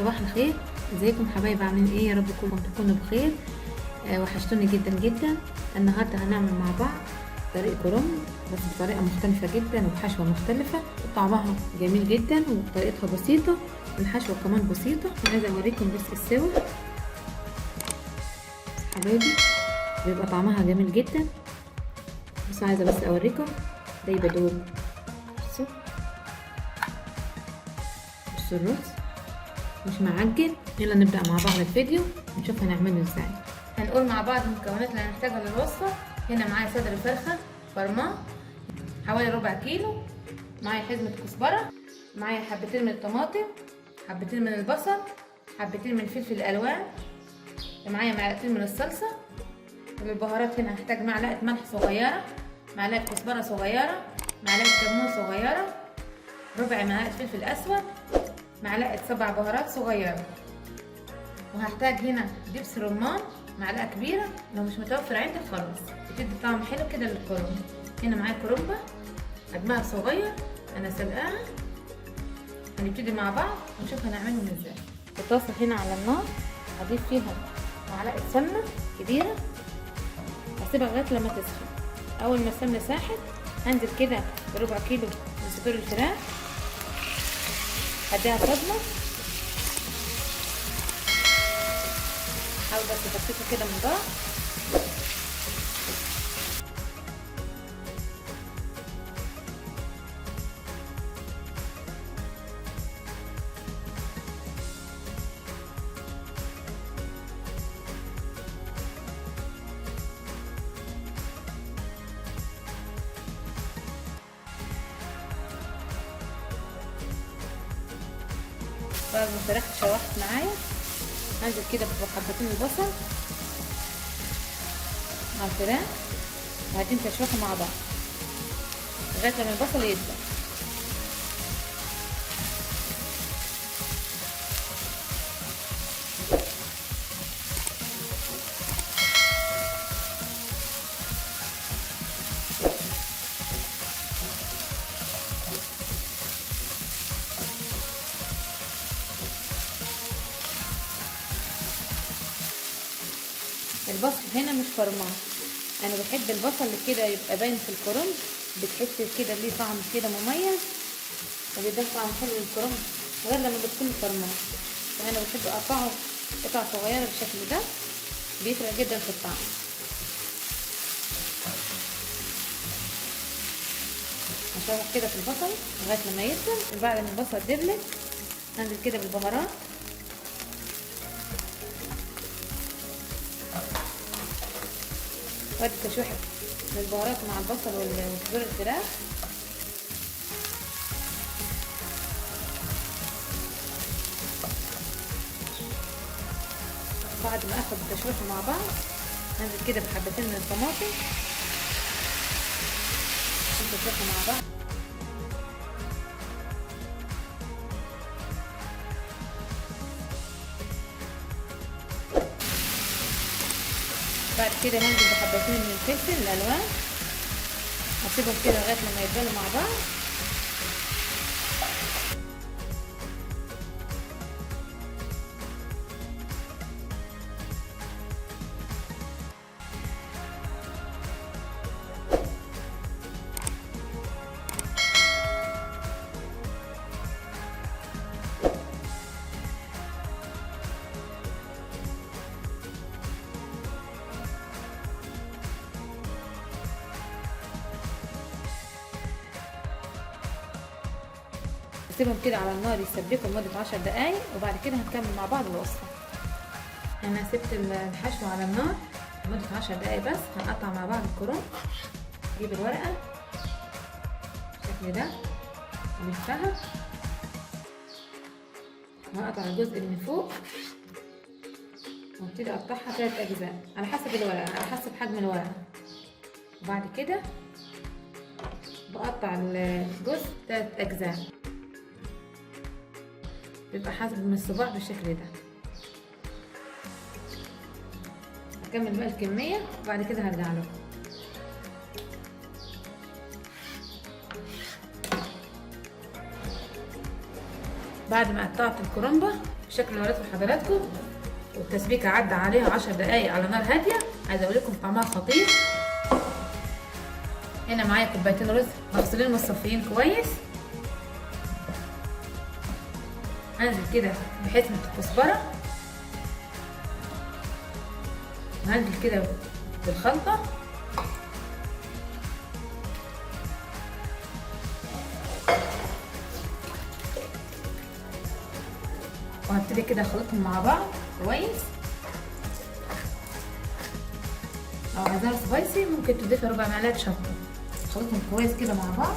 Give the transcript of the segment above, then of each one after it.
صباح الخير. ازيكم حبايب؟ عاملين ايه؟ يا رب كلكم تكونوا بخير. وحشتوني جدا جدا. النهارده هنعمل مع بعض طريقه كرنب، بس بطريقه مختلفه جدا وبحشوه مختلفه، وطعمها جميل جدا وطريقتها بسيطه، الحشوه كمان بسيطه. عايزه اوريكم بس السوا حبايبي، بيبقى طعمها جميل جدا. بس عايزه بس اوريكم ده بدوب. بصوا الرز مش معجن. يلا نبدأ مع بعض الفيديو ونشوف هنعمله ازاي. هنقول مع بعض المكونات اللي هنحتاجها للوصفة. هنا معايا صدر فرخة فرمان حوالي ربع كيلو، معايا حزمة كزبرة، معايا حبتين من الطماطم، حبتين من البصل، حبتين من الفلفل الألوان، معايا معلقتين من الصلصة. والبهارات هنا هحتاج معلقة ملح صغيرة، معلقة كزبرة صغيرة، معلقة كمون صغيرة، ربع معلقة فلفل أسود، معلقة 7 بهارات صغيرة. وهحتاج هنا دبس رمان معلقة كبيرة، لو مش متوفر عندك خلاص، بتدي طعم حلو كده للكرنب. هنا معايا كرنبة حجمها صغير انا سلقاها. هنبتدي مع بعض ونشوف هنعملهم ازاي. الطاسة هنا على النار، هضيف فيها معلقة سمنة كبيرة، هسيبها لغاية لما تسخن. اول ما السمنة ساحت هنزل كده بربع كيلو من صدور الفراخ، هديها صدمة، حاول بس بسيطة كده من بعض. بعد ما الفراخ اتشوحت معايا هنزل كده بحبتين البصل مع الفراخ، وهديهم تشويحه مع بعض لغايه لما البصل يدبل. البصل هنا مش فرمان، انا بحب البصل اللي كده يبقى باين في الكرنب، بتحس كده ليه طعم كده مميز وبيدي طعم حلو للكرنب غير لما بتكون فرمان. فانا بحب اقطعه قطع صغيره بالشكل ده، بيفرق جدا في الطعم. هشوح كده في البصل لغايه لما يدبل. وبعد ما البصل دبلت هنزل كده بالبهارات، وادي تشويحه للبهارات مع البصل وصدور الفراخ. بعد ما اخد التشويحه مع بعض هنزل كده بحبتين من الطماطم، نشوحهم مع بعض. بعد كده هنزل بحبتين من الفلفل الالوان، هسيبهم كده لغايه لما يتبلوا مع بعض. نسيبهم كده على النار يسبكوا لمدة 10 دقايق، وبعد كده هنكمل مع بعض الوصفة. انا سبت الحشو على النار لمدة 10 دقايق بس. هنقطع مع بعض الكرنب. نجيب الورقة بالشكل ده ونلفها، وهقطع الجزء اللي من فوق وابتدي اقطعها 3 اجزاء على حسب الورقة، على حسب حجم الورقة. وبعد كده بقطع الجزء 3 اجزاء، بيبقى حاسب من الصباع بالشكل ده. هكمل بقى الكمية وبعد كده هرجع لكم. بعد ما قطعت الكرنبة بالشكل اللي وريته لحضراتكم، والتسبيكه عدى عليها 10 دقايق على نار هاديه. عايزه اقول لكم طعمها خطير. هنا معايا كوبايتين رز مغسولين مصفيين كويس. انزل كده بحزمه الكزبره، وهنزل كده بالخلطه، وهبتدي كده اخلطهم مع بعض كويس. لو عايزاها سبايسي ممكن تضيفي ربع معلقه شطه. اخلطهم كويس كده مع بعض.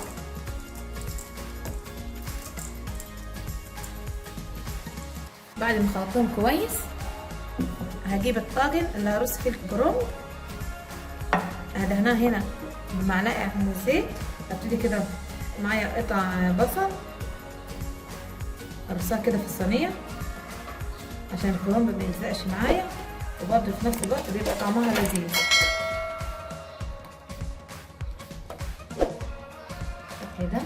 بعد ما خلطتهم كويس هجيب الطاجن اللي هرص فيه الكرنب، هدهناه هنا بمعلقه من الزيت. هبتدي كده معايا قطع بصل ارصها كده في الصينيه عشان الكرنب ما يلزقش معايا، وبرده في نفس الوقت بيبقى طعمها لذيذ كده.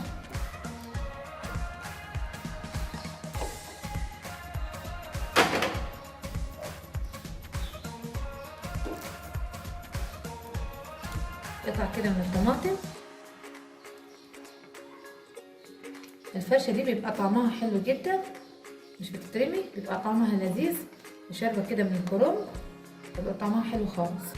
قطع كده من الطماطم. الفرشه دي بيبقى طعمها حلو جدا، مش بتترمي، بيبقى طعمها لذيذ وشاربه كده من الكرنب، بيبقى طعمها حلو خالص.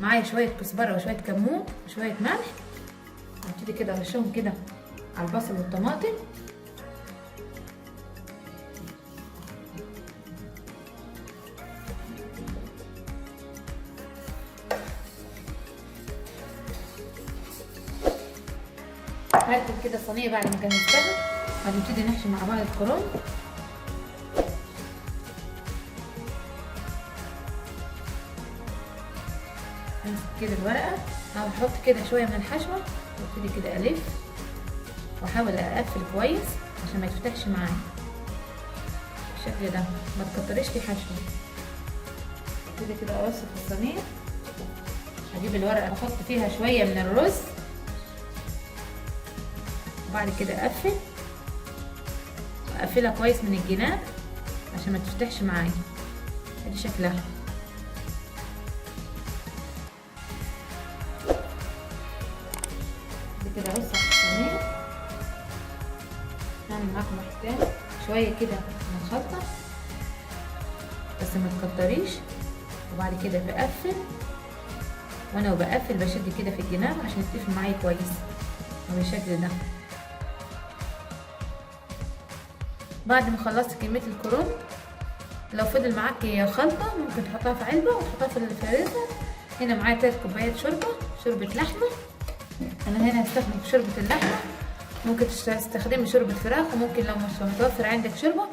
معايا شويه كزبره وشويه كمون وشويه ملح. هبتدي كده ارشهم كده على البصل والطماطم. هركب كده صينيه بعد ما جهزتها. هنبتدي نحشي مع بعض الكرنب. امسك كده الورقه او احط كده شويه من الحشوه وابتدي كده الف واحاول اقفل كويس عشان ما يتفتحش معايا بالشكل ده، ما تكتريش فيه حشوه. ابتدي كده ارص في الصينيه. هجيب الورقه احط فيها شويه من الرز، وبعد كده اقفلها كويس من الجناب عشان ما تفتحش معايا. ادي شكلها. كده ارص في الصينيه. هعمل معاكم واحد تاني شويه كده من الخلطه بس ما تكتريش. وبعد كده بقفل، وانا بقفل بشد كده في الجناب عشان تقفل معايا كويس بالشكل ده. بعد ما خلصت كميه الكرنب، لو فضل معاكي خلطه ممكن تحطها في علبه وتحطها في الفريزر. هنا معايا 3 كوبايات شوربه لحمه. انا هنا هستخدم شوربه اللحمه، ممكن تستخدمي شوربه فراخ، وممكن لو مش متوفر عندك شوربه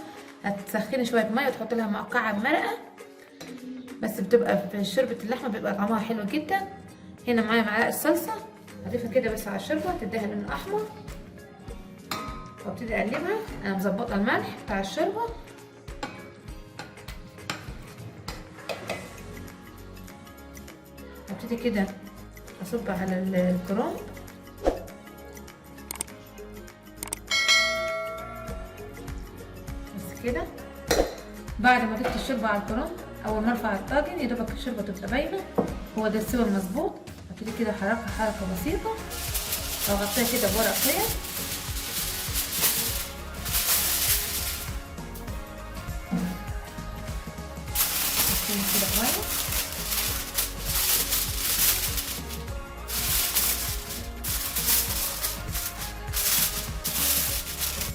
هتسخني شويه ميه وتحطي لها مقعه مرقه، بس بتبقى في شوربه اللحمه بيبقى طعمها حلو جدا. هنا معايا معلقه صلصه هضيفها كده بس على الشوربه تديها لون احمر، وابتدي اقلبها. انا مظبطه الملح بتاع الشوربه. ابتدي كده اصب على الكرنب بس كده. بعد ما ضفت الشوربه على الكرنب، اول ما ارفع الطاجن يا دوبك الشوربه تبقى باينه، هو ده السوا المظبوط. ابتدي كده احركها حركه بسيطه واغطيها كده بورق خيط. كده كويس.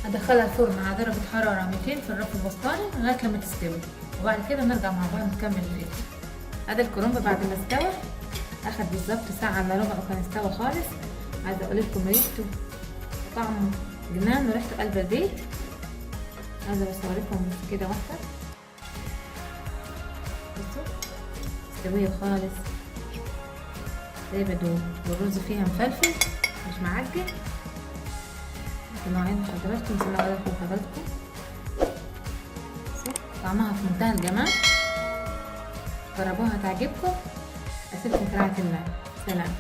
هدخلها الفرن على درجة حرارة 200 في الرف الوسطاني لغاية لما تستوي، وبعد كده نرجع مع بعض نكمل الفيديو. هذا الكرنب بعد ما استوى اخد بالظبط ساعة الا ربع وكان استوى خالص. عايزة اقول لكم ريحته وطعمه جنان وريحته قلب البيت. عايزة بس اوريكم بس كده واحدة. بصوا مستوية خالص زي بدون، والرز فيها مفلفل مش معجن. نوعين حضراتكم زي ما قلت لحضراتكم، طعمها في منتهى الجمال. جربوها تعجبكم. اسيبكم في رعاية الله. سلام.